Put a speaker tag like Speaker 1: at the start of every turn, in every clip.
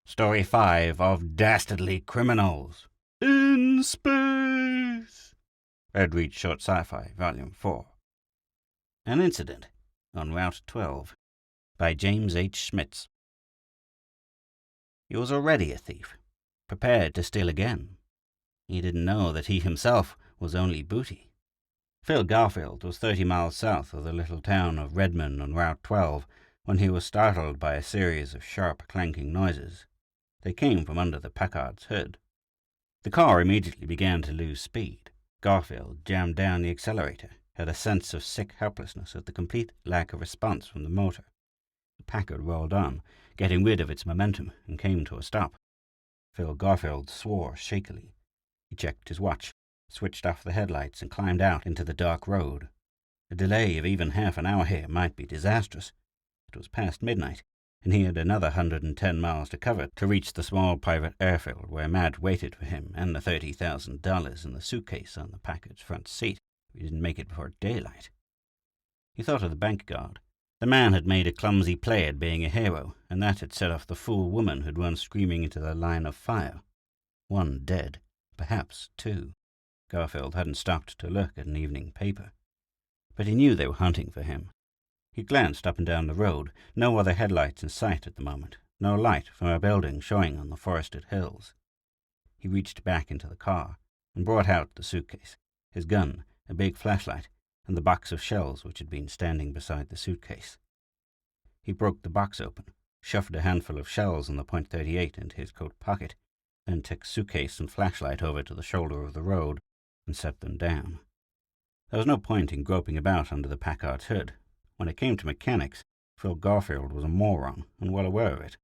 Speaker 1: Story 5 of Dastardly Criminals. In Space. EdReads Short Sci-fi, Volume 4. An Incident on Route 12 by James H. Schmitz. He was already a thief, prepared to steal again. He didn't know that he himself was only booty. Phil Garfield was 30 miles south of the little town of Edmund on Route 12 when he was startled by a series of sharp clanking noises. They came from under the Packard's hood. The car immediately began to lose speed. Garfield jammed down the accelerator, had a sense of sick helplessness at the complete lack of response from the motor. The Packard rolled on, getting rid of its momentum, and came to a stop. Phil Garfield swore shakily. He checked his watch, switched off the headlights, and climbed out into the dark road. A delay of even half an hour here might be disastrous. It was past midnight, and he had another 110 miles to cover to reach the small private airfield where Matt waited for him and the $30,000 in the suitcase on the Packard's front seat if he didn't make it before daylight. He thought of the bank guard. The man had made a clumsy play at being a hero, and that had set off the fool woman who'd run screaming into the line of fire. One dead, perhaps two. Garfield hadn't stopped to look at an evening paper, but he knew they were hunting for him. He glanced up and down the road. No other headlights in sight at the moment. No light from a building showing on the forested hills. He reached back into the car and brought out the suitcase, his gun, a big flashlight, and the box of shells which had been standing beside the suitcase. He broke the box open, shoved a handful of shells in the .38 into his coat pocket, then took suitcase and flashlight over to the shoulder of the road and set them down. There was no point in groping about under the Packard's hood. When it came to mechanics, Phil Garfield was a moron, and well aware of it.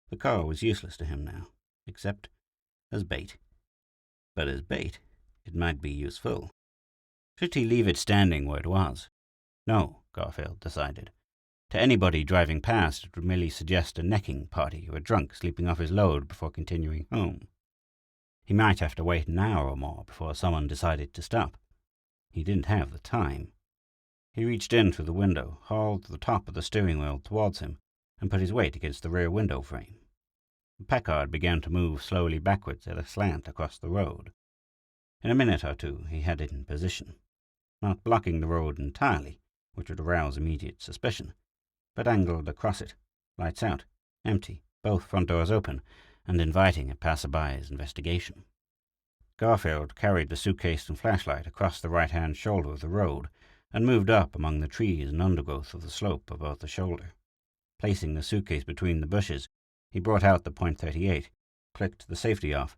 Speaker 1: The car was useless to him now, except as bait. But as bait, it might be useful. Should he leave it standing where it was? No, Garfield decided. To anybody driving past, it would merely suggest a necking party or a drunk sleeping off his load before continuing home. He might have to wait an hour or more before someone decided to stop. He didn't have the time. He reached in through the window, hauled the top of the steering wheel towards him, and put his weight against the rear window frame. The Packard began to move slowly backwards at a slant across the road. In a minute or two he had it in position, not blocking the road entirely, which would arouse immediate suspicion, but angled across it, lights out, empty, both front doors open, and inviting a passerby's investigation. Garfield carried the suitcase and flashlight across the right-hand shoulder of the road, and moved up among the trees and undergrowth of the slope above the shoulder. Placing the suitcase between the bushes, he brought out the .38, clicked the safety off.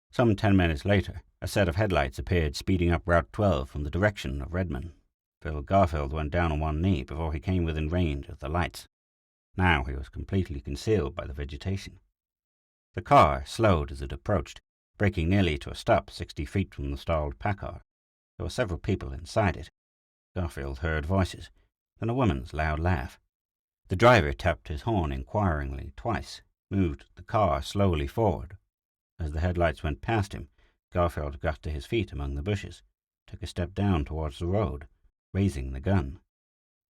Speaker 1: Some 10 minutes later, a set of headlights appeared speeding up Route 12 from the direction of Redmond. Phil Garfield went down on one knee before he came within range of the lights. Now he was completely concealed by the vegetation. The car slowed as it approached, braking nearly to a stop 60 feet from the stalled Packard. There were several people inside it. Garfield heard voices, then a woman's loud laugh. The driver tapped his horn inquiringly twice, moved the car slowly forward. As the headlights went past him, Garfield got to his feet among the bushes, took a step down towards the road, raising the gun.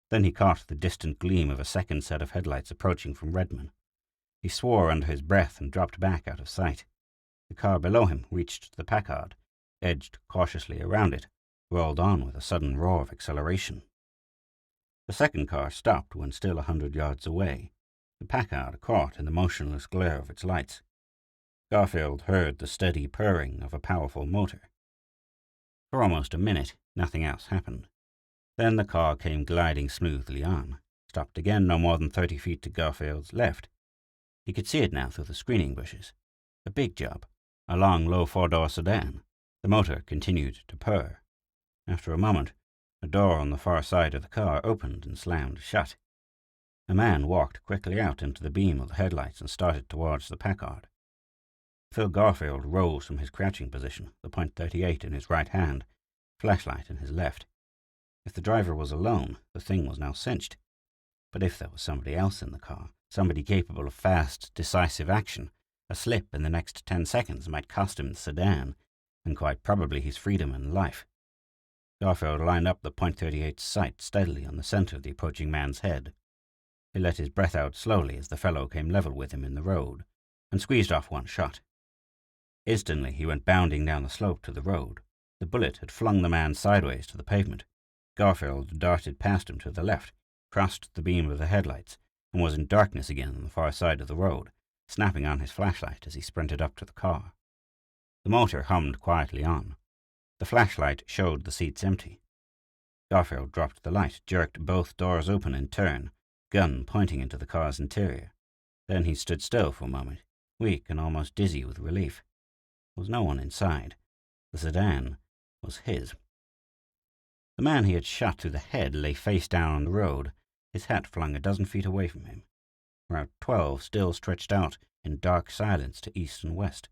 Speaker 1: Then he caught the distant gleam of a second set of headlights approaching from Redmond. He swore under his breath and dropped back out of sight. The car below him reached the Packard, edged cautiously around it, rolled on with a sudden roar of acceleration. The second car stopped when still 100 yards away, the Packard caught in the motionless glare of its lights. Garfield heard the steady purring of a powerful motor. For almost a minute, nothing else happened. Then the car came gliding smoothly on, stopped again no more than 30 feet to Garfield's left. He could see it now through the screening bushes. A big job, a long, low four-door sedan. The motor continued to purr. After a moment, a door on the far side of the car opened and slammed shut. A man walked quickly out into the beam of the headlights and started towards the Packard. Phil Garfield rose from his crouching position, the .38 in his right hand, flashlight in his left. If the driver was alone, the thing was now cinched. But if there was somebody else in the car, somebody capable of fast, decisive action, a slip in the next 10 seconds might cost him the sedan, and quite probably his freedom and life. Garfield lined up the .38's sight steadily on the center of the approaching man's head. He let his breath out slowly as the fellow came level with him in the road, and squeezed off one shot. Instantly he went bounding down the slope to the road. The bullet had flung the man sideways to the pavement. Garfield darted past him to the left, crossed the beam of the headlights, and was in darkness again on the far side of the road, snapping on his flashlight as he sprinted up to the car. The motor hummed quietly on. The flashlight showed the seats empty. Garfield dropped the light, jerked both doors open in turn, gun pointing into the car's interior. Then he stood still for a moment, weak and almost dizzy with relief. There was no one inside. The sedan was his. The man he had shot through the head lay face down on the road, his hat flung a dozen feet away from him. Route 12 still stretched out in dark silence to east and west.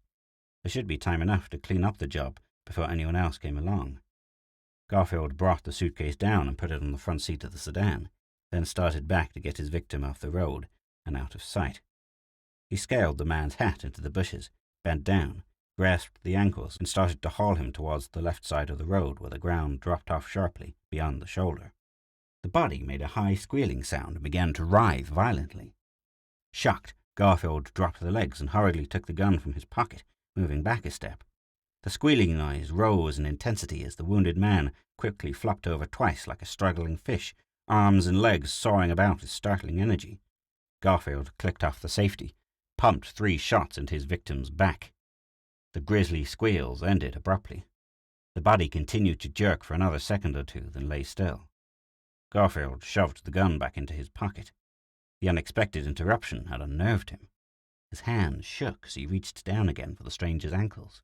Speaker 1: There should be time enough to clean up the job before anyone else came along. Garfield brought the suitcase down and put it on the front seat of the sedan, then started back to get his victim off the road and out of sight. He scaled the man's hat into the bushes, bent down, grasped the ankles, and started to haul him towards the left side of the road where the ground dropped off sharply beyond the shoulder. The body made a high squealing sound and began to writhe violently. Shocked, Garfield dropped the legs and hurriedly took the gun from his pocket, moving back a step. The squealing noise rose in intensity as the wounded man quickly flopped over twice like a struggling fish, arms and legs soaring about with startling energy. Garfield clicked off the safety, pumped 3 shots into his victim's back. The grisly squeals ended abruptly. The body continued to jerk for another second or two, then lay still. Garfield shoved the gun back into his pocket. The unexpected interruption had unnerved him. His hands shook as he reached down again for the stranger's ankles.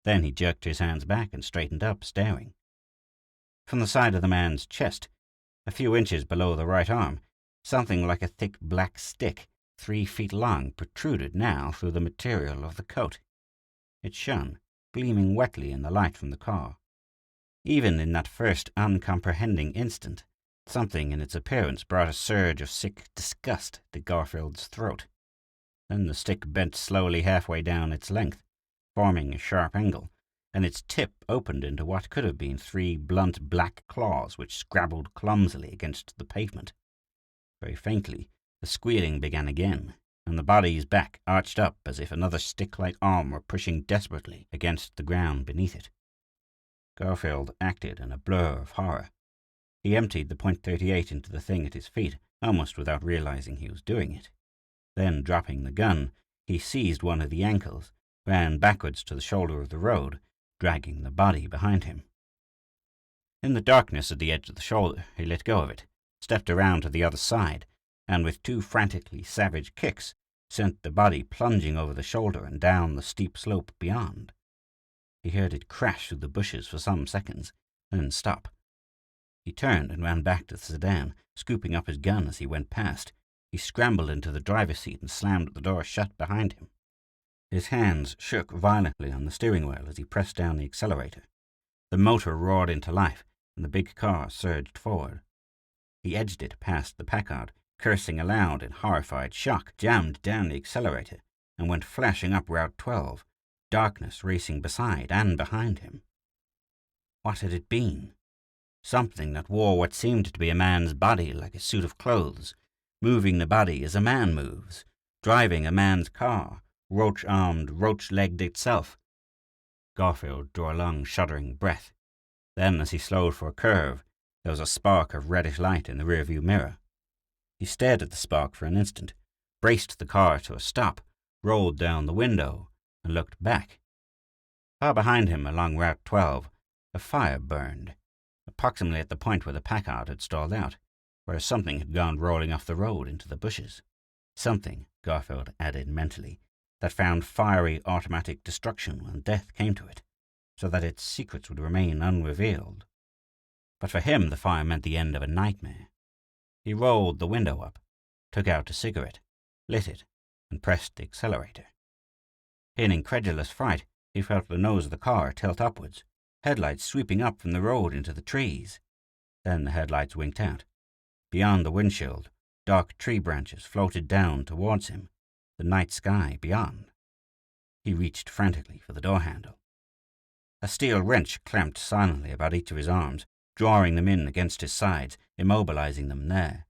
Speaker 1: Then he jerked his hands back and straightened up, staring. From the side of the man's chest, a few inches below the right arm, something like a thick black stick, 3 feet long, protruded now through the material of the coat. It shone, gleaming wetly in the light from the car. Even in that first uncomprehending instant, something in its appearance brought a surge of sick disgust to Garfield's throat. Then the stick bent slowly halfway down its length, forming a sharp angle, and its tip opened into what could have been 3 blunt black claws which scrabbled clumsily against the pavement. Very faintly, the squealing began again, and the body's back arched up as if another stick-like arm were pushing desperately against the ground beneath it. Garfield acted in a blur of horror. He emptied the .38 into the thing at his feet, almost without realizing he was doing it. Then, dropping the gun, he seized one of the ankles, ran backwards to the shoulder of the road, dragging the body behind him. In the darkness at the edge of the shoulder, he let go of it, stepped around to the other side, and with 2 frantically savage kicks, sent the body plunging over the shoulder and down the steep slope beyond. He heard it crash through the bushes for some seconds, then stop. He turned and ran back to the sedan, scooping up his gun as he went past. He scrambled into the driver's seat and slammed the door shut behind him. His hands shook violently on the steering wheel as he pressed down the accelerator. The motor roared into life, and the big car surged forward. He edged it past the Packard, cursing aloud in horrified shock, jammed down the accelerator, and went flashing up Route 12, darkness racing beside and behind him. What had it been? Something that wore what seemed to be a man's body like a suit of clothes, moving the body as a man moves, driving a man's car, roach-armed, roach-legged itself. Garfield drew a long, shuddering breath. Then, as he slowed for a curve, there was a spark of reddish light in the rearview mirror. He stared at the spark for an instant, braced the car to a stop, rolled down the window, and looked back. Far behind him, along Route 12, a fire burned, approximately at the point where the Packard had stalled out, whereas something had gone rolling off the road into the bushes. Something, Garfield added mentally, that found fiery automatic destruction when death came to it, so that its secrets would remain unrevealed. But for him the fire meant the end of a nightmare. He rolled the window up, took out a cigarette, lit it, and pressed the accelerator. In incredulous fright, he felt the nose of the car tilt upwards, headlights sweeping up from the road into the trees. Then the headlights winked out. Beyond the windshield, dark tree branches floated down towards him, the night sky beyond. He reached frantically for the door handle. A steel wrench clamped silently about each of his arms, drawing them in against his sides, immobilizing them there.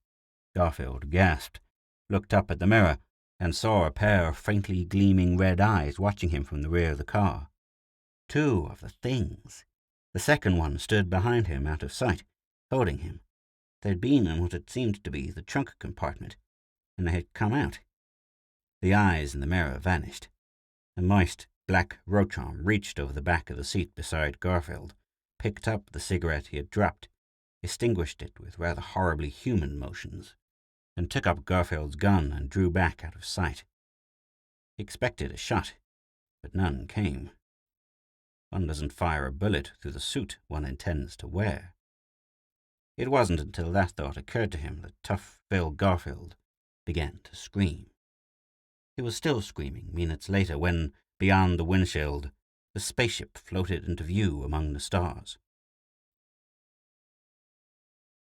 Speaker 1: Garfield gasped, looked up at the mirror, and saw a pair of faintly gleaming red eyes watching him from the rear of the car. Two of the things. The second one stood behind him out of sight, holding him. They had been in what had seemed to be the trunk compartment, and they had come out. The eyes in the mirror vanished. A moist, black roach arm reached over the back of the seat beside Garfield, picked up the cigarette he had dropped, extinguished it with rather horribly human motions, and took up Garfield's gun and drew back out of sight. He expected a shot, but none came. One doesn't fire a bullet through the suit one intends to wear. It wasn't until that thought occurred to him that tough Phil Garfield began to scream. He was still screaming minutes later when, beyond the windshield, the spaceship floated into view among the stars.